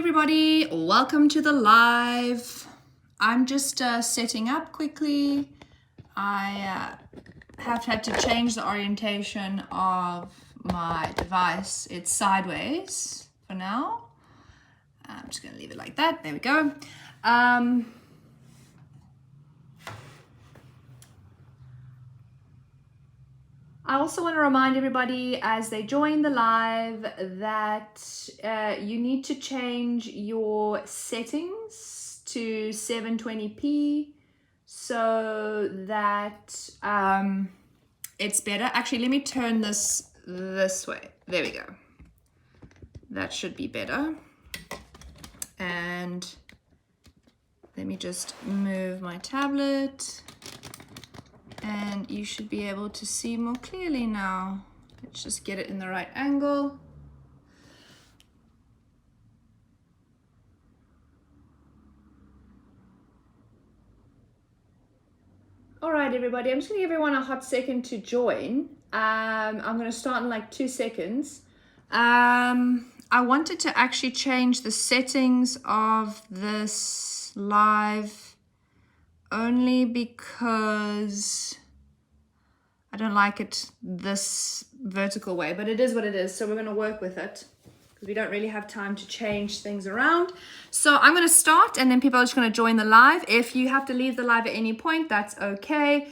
everybody, welcome to the live. I'm just setting up quickly. I have had to change the orientation of my device. It's sideways for now. I'm just going to leave it like that. There we go. I also want to remind everybody as they join the live that you need to change your settings to 720p so that it's better. Actually, let me turn this way. There we go. That should be better. And let me just move my tablet. And you should be able to see more clearly now. Let's just get it in the right angle. All right, everybody, I'm just gonna give everyone a hot second to join. I'm gonna start in like 2 seconds. I wanted to actually change the settings of this live only because I don't like it this vertical way, but it is what it is. So we're going to work with it because we don't really have time to change things around. So I'm going to start and then people are just going to join the live. If you have to leave the live at any point, that's okay.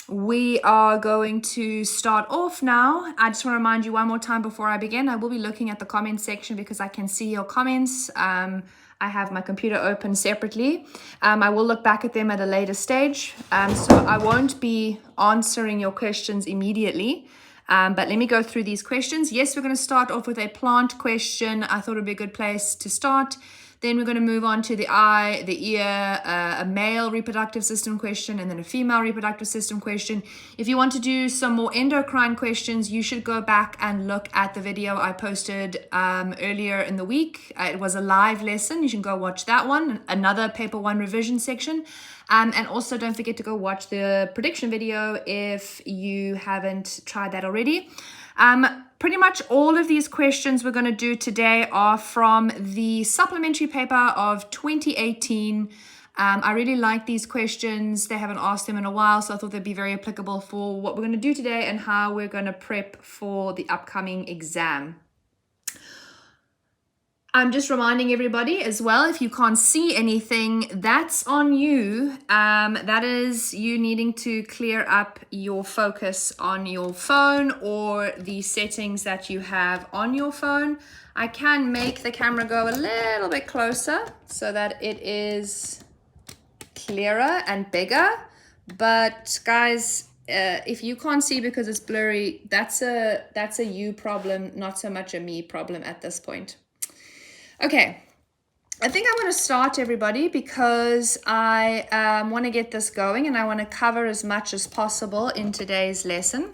We are going to start off now. I just want to remind you one more time before I begin, I will be looking at the comments section because I can see your comments. I have my computer open separately. I will look back at them at a later stage. So I won't be answering your questions immediately. But let me go through these questions. Yes, we're going to start off with a plant question. I thought it would be a good place to start. Then we're going to move on to the eye, the ear, a male reproductive system question, and then a female reproductive system question. If you want to do some more endocrine questions, you should go back and look at the video I posted earlier in the week. It was a live lesson. You should go watch that one, another paper 1 revision section. And also don't forget to go watch the prediction video if you haven't tried that already. Pretty much all of these questions we're going to do today are from the supplementary paper of 2018. I really like these questions. They haven't asked them in a while, so I thought they'd be very applicable for what we're going to do today and how we're going to prep for the upcoming exam. I'm just reminding everybody as well, if you can't see anything, that's on you. That is you needing to clear up your focus on your phone or the settings that you have on your phone. I can make the camera go a little bit closer so that it is clearer and bigger. But guys, if you can't see because it's blurry, that's a you problem, not so much a me problem at this point. Okay, I think I'm going to start, everybody, because I want to get this going and I want to cover as much as possible in today's lesson.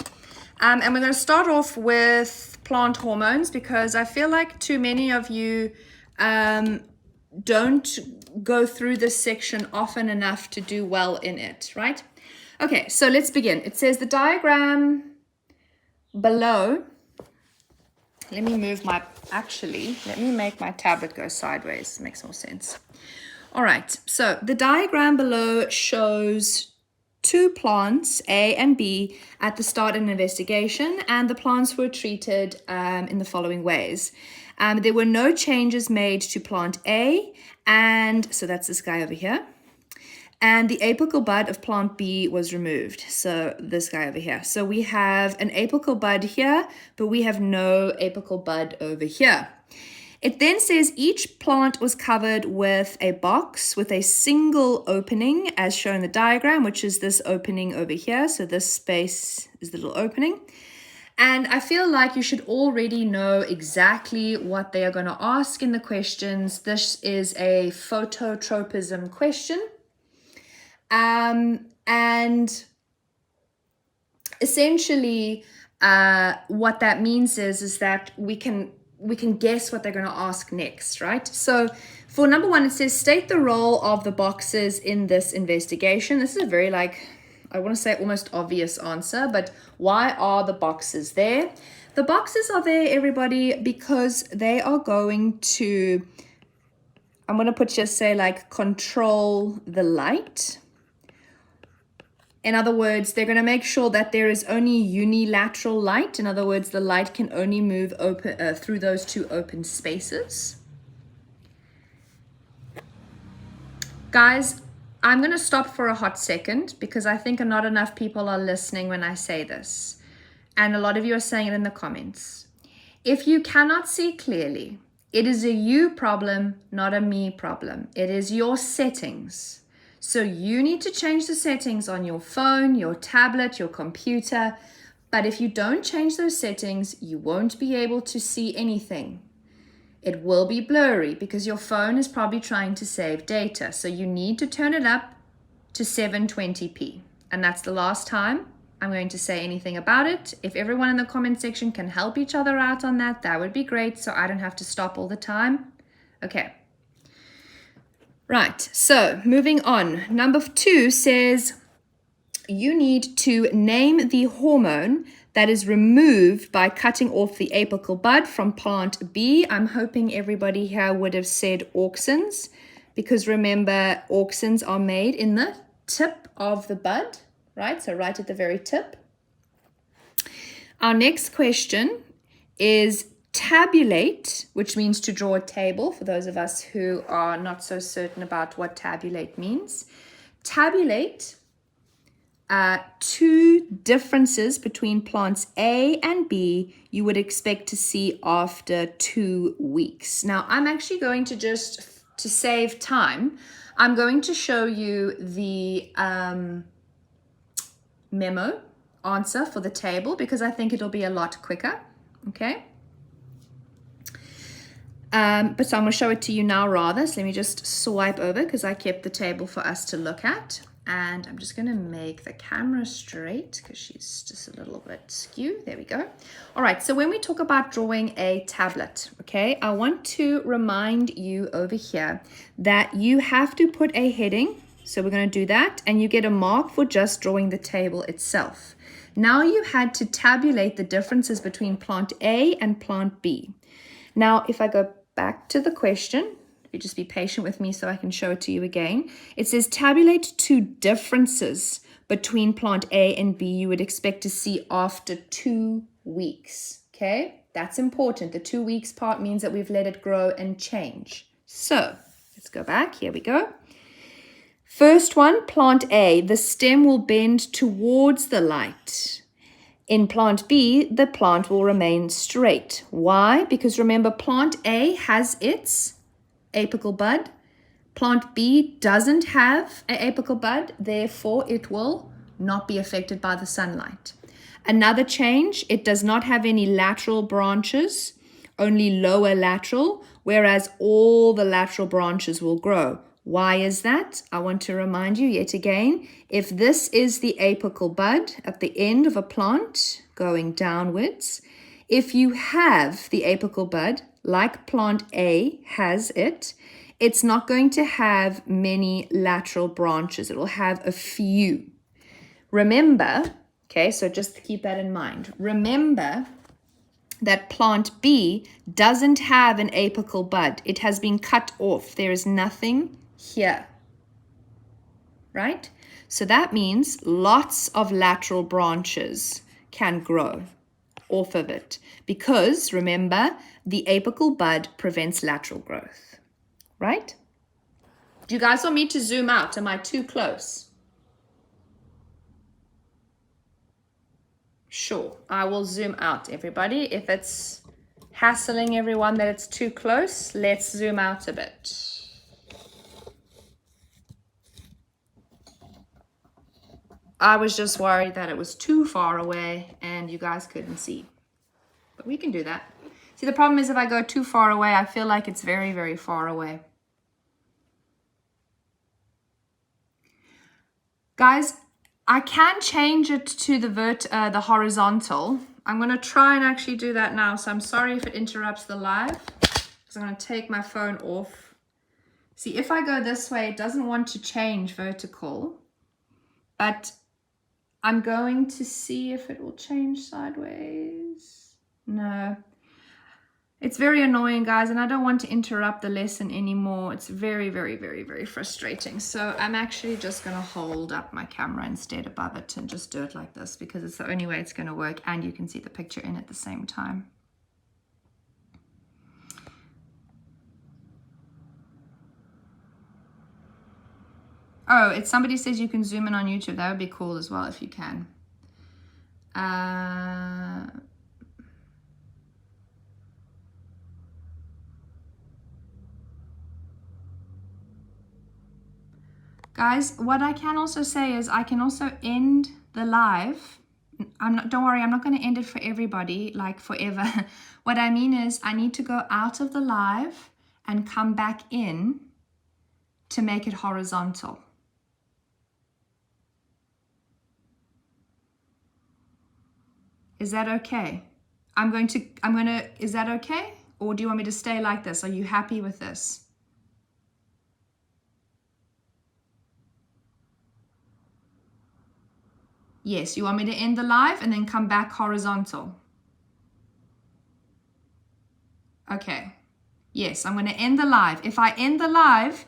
And we're going to start off with plant hormones because I feel like too many of you don't go through this section often enough to do well in it, right? Okay, so let's begin. It says the diagram below. Let me make my tablet go sideways. Makes more sense. All right, so the diagram below shows 2 plants, A and B, at the start of an investigation, and the plants were treated in the following ways. There were no changes made to plant A, and so that's this guy over here. And the apical bud of plant B was removed. So this guy over here. So we have an apical bud here, but we have no apical bud over here. It then says each plant was covered with a box with a single opening as shown in the diagram, which is this opening over here. So this space is the little opening. And I feel like you should already know exactly what they are going to ask in the questions. This is a phototropism question. And essentially, what that means is that we can guess what they're going to ask next, right? So for number 1, it says state the role of the boxes in this investigation. This is a very I want to say almost obvious answer, but why are the boxes there? The boxes are there, everybody, because they are going to, I'm going to put just say like control the light. In other words, they're going to make sure that there is only unilateral light. In other words, the light can only move open through those two open spaces. Guys, I'm going to stop for a hot second because I think not enough people are listening when I say this. And a lot of you are saying it in the comments. If you cannot see clearly, it is a you problem, not a me problem. It is your settings. So you need to change the settings on your phone, your tablet, your computer. But if you don't change those settings, you won't be able to see anything. It will be blurry because your phone is probably trying to save data. So you need to turn it up to 720p. And that's the last time I'm going to say anything about it. If everyone in the comment section can help each other out on that, that would be great. So I don't have to stop all the time. Okay. Right, so moving on. Number 2 says you need to name the hormone that is removed by cutting off the apical bud from plant B. I'm hoping everybody here would have said auxins, because remember, auxins are made in the tip of the bud, right? So right at the very tip. Our next question is tabulate, which means to draw a table, for those of us who are not so certain about what tabulate means. Tabulate two differences between plants A and B you would expect to see after 2 weeks. Now, I'm actually going to just, to save time, I'm going to show you the memo answer for the table because I think it'll be a lot quicker, okay? But so I'm going to show it to you now rather. So let me just swipe over because I kept the table for us to look at. And I'm just going to make the camera straight because she's just a little bit skew. There we go. All right. So when we talk about drawing a tablet, okay, I want to remind you over here that you have to put a heading. So we're going to do that. And you get a mark for just drawing the table itself. Now you had to tabulate the differences between plant A and plant B. Now, if I go back to the question, you just be patient with me so I can show it to you again. It says tabulate two differences between plant A and B you would expect to see after 2 weeks. Okay, that's important. The 2 weeks part means that we've let it grow and change. So let's go back. Here we go. First one, plant A, the stem will bend towards the light. In plant B, the plant will remain straight. Why? Because remember, plant A has its apical bud. Plant B doesn't have an apical bud, therefore it will not be affected by the sunlight. Another change, it does not have any lateral branches, only lower lateral, whereas all the lateral branches will grow. Why is that? I want to remind you yet again, if this is the apical bud at the end of a plant going downwards, if you have the apical bud, like plant A has it, it's not going to have many lateral branches. It will have a few. Remember, okay, so just keep that in mind. Remember that plant B doesn't have an apical bud. It has been cut off. There is nothing here, right? So that means lots of lateral branches can grow off of it because, remember, the apical bud prevents lateral growth, right? Do you guys want me to zoom out? Am I too close? Sure, I will zoom out, everybody. If it's hassling everyone that it's too close, let's zoom out a bit. I was just worried that it was too far away and you guys couldn't see. But we can do that. See, the problem is if I go too far away, I feel like it's very, very far away. Guys, I can change it to the horizontal. I'm going to try and actually do that now. So I'm sorry if it interrupts the live. Because I'm going to take my phone off. See, if I go this way, it doesn't want to change vertical. But I'm going to see if it will change sideways. No. It's very annoying, guys, and I don't want to interrupt the lesson anymore. It's very, very, very, very frustrating. So I'm actually just going to hold up my camera instead above it and just do it like this because it's the only way it's going to work, and you can see the picture in at the same time. Oh, it's somebody says you can zoom in on YouTube. That would be cool as well if you can. Guys, what I can also say is I can also end the live. Don't worry, I'm not going to end it for everybody, like forever. What I mean is I need to go out of the live and come back in to make it horizontal. Is that okay? Is that okay? Or do you want me to stay like this? Are you happy with this? Yes, you want me to end the live and then come back horizontal? Okay. Yes, I'm going to end the live. If I end the live,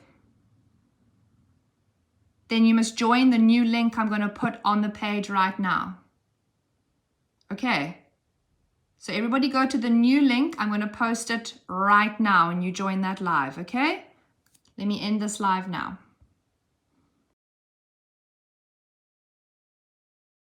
then you must join the new link I'm going to put on the page right now. Okay. So everybody go to the new link. I'm going to post it right now and you join that live, okay? Let me end this live now.